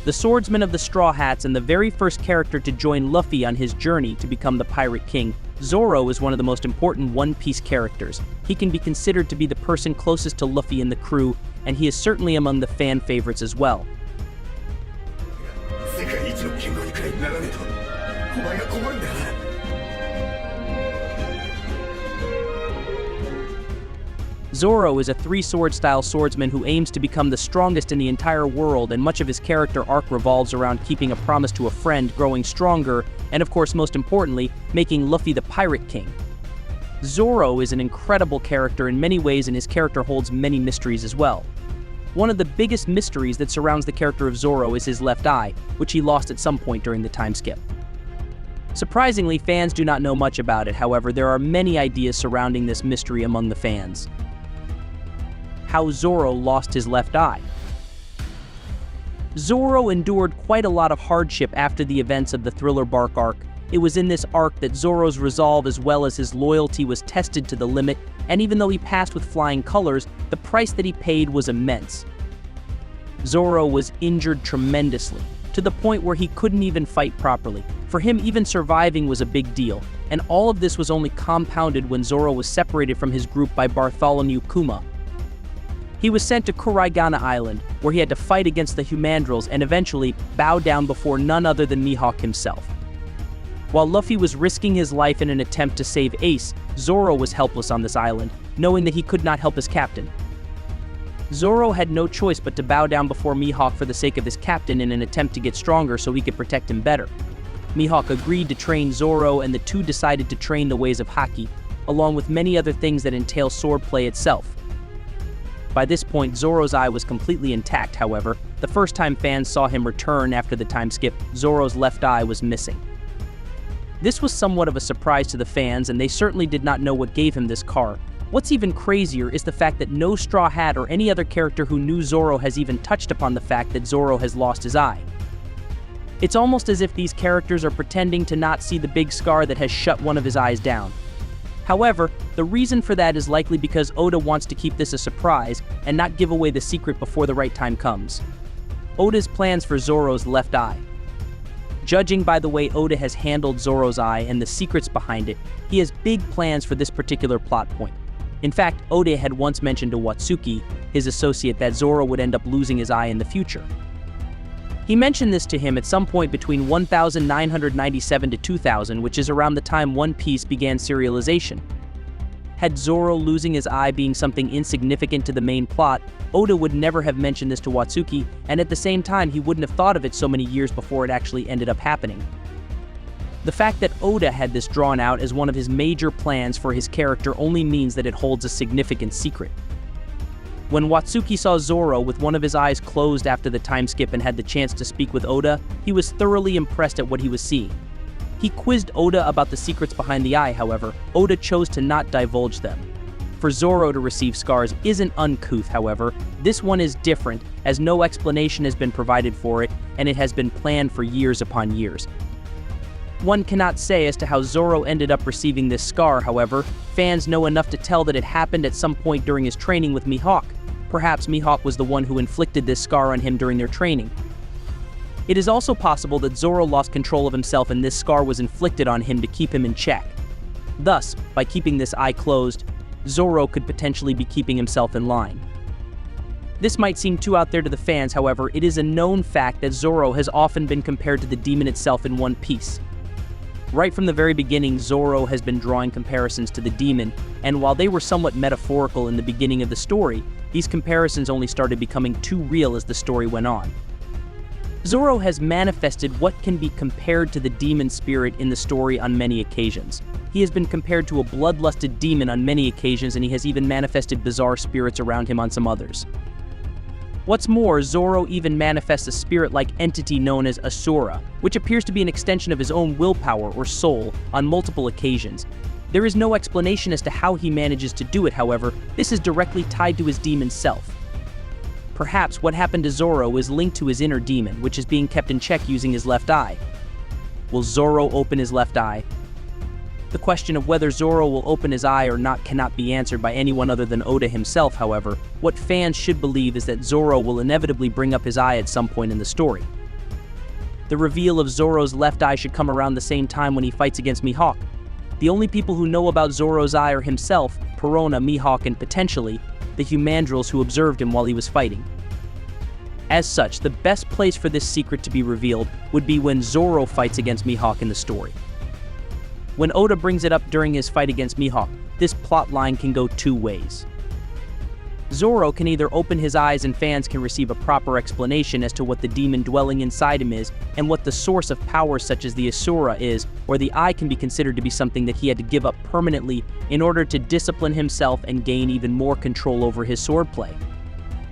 the swordsman of the Straw Hats and the very first character to join Luffy on his journey to become the Pirate King, Zoro is one of the most important One Piece characters. He can be considered to be the person closest to Luffy in the crew, and he is certainly among the fan favorites as well. Zoro is a three-sword style swordsman who aims to become the strongest in the entire world, and much of his character arc revolves around keeping a promise to a friend, growing stronger, and of course most importantly, making Luffy the Pirate King. Zoro is an incredible character in many ways, and his character holds many mysteries as well. One of the biggest mysteries that surrounds the character of Zoro is his left eye, which he lost at some point during the time skip. Surprisingly, fans do not know much about it. However, there are many ideas surrounding this mystery among the fans. How Zoro lost his left eye. Zoro endured quite a lot of hardship after the events of the Thriller Bark arc. It was in this arc that Zoro's resolve as well as his loyalty was tested to the limit, and even though he passed with flying colors, the price that he paid was immense. Zoro was injured tremendously, to the point where he couldn't even fight properly. For him, even surviving was a big deal, and all of this was only compounded when Zoro was separated from his group by Bartholomew Kuma. He was sent to Kuraigana Island, where he had to fight against the Humandrils and eventually bow down before none other than Mihawk himself. While Luffy was risking his life in an attempt to save Ace, Zoro was helpless on this island, knowing that he could not help his captain. Zoro had no choice but to bow down before Mihawk for the sake of his captain in an attempt to get stronger so he could protect him better. Mihawk agreed to train Zoro, and the two decided to train the ways of Haki, along with many other things that entail swordplay itself. By this point, Zoro's eye was completely intact. However, the first time fans saw him return after the time skip, Zoro's left eye was missing. This was somewhat of a surprise to the fans, and they certainly did not know what gave him this scar. What's even crazier is the fact that no Straw Hat or any other character who knew Zoro has even touched upon the fact that Zoro has lost his eye. It's almost as if these characters are pretending to not see the big scar that has shut one of his eyes down. However, the reason for that is likely because Oda wants to keep this a surprise and not give away the secret before the right time comes. Oda's plans for Zoro's left eye. Judging by the way Oda has handled Zoro's eye and the secrets behind it, he has big plans for this particular plot point. In fact, Oda had once mentioned to Watsuki, his associate, that Zoro would end up losing his eye in the future. He mentioned this to him at some point between 1997 to 2000, which is around the time One Piece began serialization. Had Zoro losing his eye being something insignificant to the main plot, Oda would never have mentioned this to Watsuki, and at the same time he wouldn't have thought of it so many years before it actually ended up happening. The fact that Oda had this drawn out as one of his major plans for his character only means that it holds a significant secret. When Watsuki saw Zoro with one of his eyes closed after the time skip and had the chance to speak with Oda, he was thoroughly impressed at what he was seeing. He quizzed Oda about the secrets behind the eye. However, Oda chose to not divulge them. For Zoro to receive scars isn't uncouth. However, this one is different, as no explanation has been provided for it, and it has been planned for years upon years. One cannot say as to how Zoro ended up receiving this scar. However, fans know enough to tell that it happened at some point during his training with Mihawk. Perhaps Mihawk was the one who inflicted this scar on him during their training. It is also possible that Zoro lost control of himself and this scar was inflicted on him to keep him in check. Thus, by keeping this eye closed, Zoro could potentially be keeping himself in line. This might seem too out there to the fans. However, it is a known fact that Zoro has often been compared to the demon itself in One Piece. Right from the very beginning, Zoro has been drawing comparisons to the demon, and while they were somewhat metaphorical in the beginning of the story, these comparisons only started becoming too real as the story went on. Zoro has manifested what can be compared to the demon spirit in the story on many occasions. He has been compared to a bloodlusted demon on many occasions, and he has even manifested bizarre spirits around him on some others. What's more, Zoro even manifests a spirit-like entity known as Asura, which appears to be an extension of his own willpower or soul on multiple occasions. There is no explanation as to how he manages to do it. However, this is directly tied to his demon self. Perhaps what happened to Zoro is linked to his inner demon, which is being kept in check using his left eye. Will Zoro open his left eye? The question of whether Zoro will open his eye or not cannot be answered by anyone other than Oda himself. However, what fans should believe is that Zoro will inevitably bring up his eye at some point in the story. the reveal of Zoro's left eye should come around the same time when he fights against Mihawk. The only people who know about Zoro's eye are himself, Perona, Mihawk, and potentially the Humandrels who observed him while he was fighting. As such, the best place for this secret to be revealed would be when Zoro fights against Mihawk in the story. When Oda brings it up during his fight against Mihawk, this plot line can go two ways. Zoro can either open his eyes and fans can receive a proper explanation as to what the demon dwelling inside him is and what the source of power such as the Asura is, or the eye can be considered to be something that he had to give up permanently in order to discipline himself and gain even more control over his swordplay.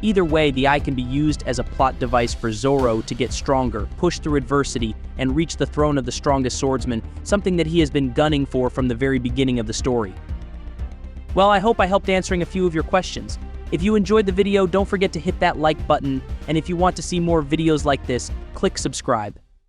Either way, the eye can be used as a plot device for Zoro to get stronger, push through adversity, and reach the throne of the strongest swordsman, something that he has been gunning for from the very beginning of the story. Well, I hope I helped answering a few of your questions. If you enjoyed the video, don't forget to hit that like button, and if you want to see more videos like this, click subscribe.